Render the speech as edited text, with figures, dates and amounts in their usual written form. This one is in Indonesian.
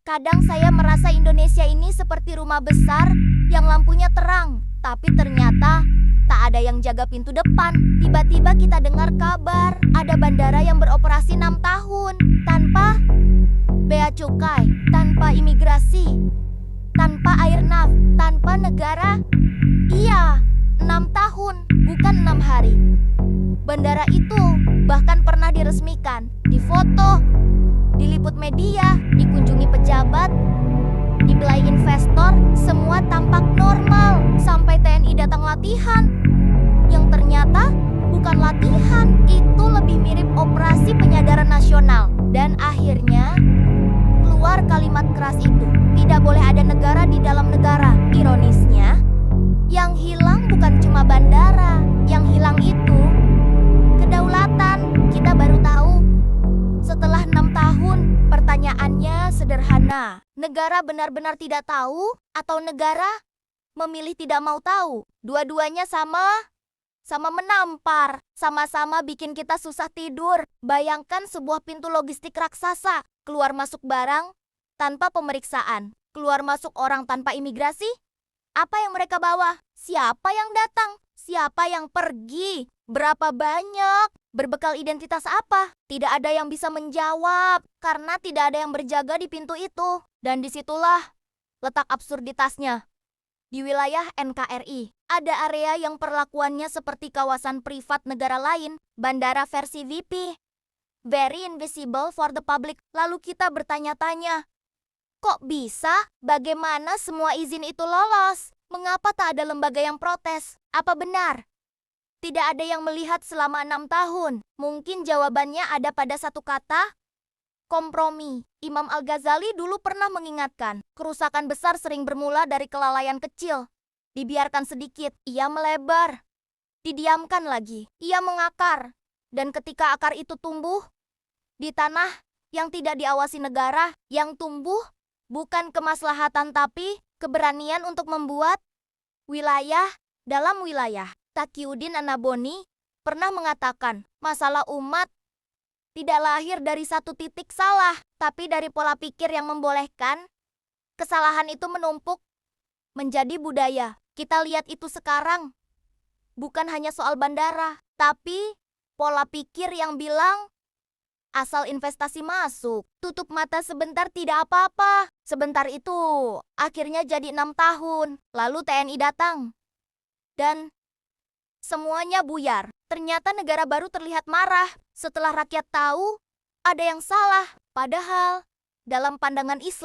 Kadang saya merasa Indonesia ini seperti rumah besar yang lampunya terang, tapi ternyata tak ada yang jaga pintu depan. Tiba-tiba kita dengar kabar ada bandara yang beroperasi 6 tahun tanpa bea cukai, tanpa imigrasi, tanpa airnav, tanpa negara. Iya, 6 tahun, bukan 6 hari. Bandara itu bahkan pernah diresmikan, difoto, diliput media, dikunjungi pejabat, dibelai investor, semua tampak normal sampai TNI datang latihan. Yang ternyata bukan latihan, itu lebih mirip operasi penyadaran nasional. Dan akhirnya keluar kalimat keras itu, tidak boleh ada negara di dalam negara. Ironisnya, yang hilang bukan cuma bandara, yang hilang itu kedaulatan. Kita baru tahu setelah 6 tahun. Pertanyaannya sederhana, negara benar-benar tidak tahu atau negara memilih tidak mau tahu? Dua-duanya sama menampar, sama-sama bikin kita susah tidur. Bayangkan sebuah pintu logistik raksasa, keluar masuk barang tanpa pemeriksaan, keluar masuk orang tanpa imigrasi. Apa yang mereka bawa? Siapa yang datang? Siapa yang pergi? Berapa banyak? Berbekal identitas apa? Tidak ada yang bisa menjawab karena tidak ada yang berjaga di pintu itu. Dan disitulah letak absurditasnya. Di wilayah NKRI, ada area yang perlakuannya seperti kawasan privat negara lain, bandara versi VIP. Very invisible for the public. Lalu kita bertanya-tanya, kok bisa? Bagaimana semua izin itu lolos? Mengapa tak ada lembaga yang protes? Apa benar tidak ada yang melihat selama 6 tahun? Mungkin jawabannya ada pada satu kata, kompromi. Imam Al-Ghazali dulu pernah mengingatkan, kerusakan besar sering bermula dari kelalaian kecil. Dibiarkan sedikit, ia melebar. Didiamkan lagi, ia mengakar. Dan ketika akar itu tumbuh di tanah yang tidak diawasi negara, yang tumbuh bukan kemaslahatan tapi keberanian untuk membuat wilayah dalam wilayah. Taqiyuddin An-Nabhani pernah mengatakan, masalah umat tidak lahir dari satu titik salah, tapi dari pola pikir yang membolehkan kesalahan itu menumpuk menjadi budaya. Kita lihat itu sekarang, bukan hanya soal bandara, tapi pola pikir yang bilang asal investasi masuk, tutup mata sebentar tidak apa-apa. Sebentar itu akhirnya jadi 6 tahun, lalu TNI datang dan semuanya buyar. Ternyata negara baru terlihat marah setelah rakyat tahu ada yang salah. Padahal dalam pandangan Islam,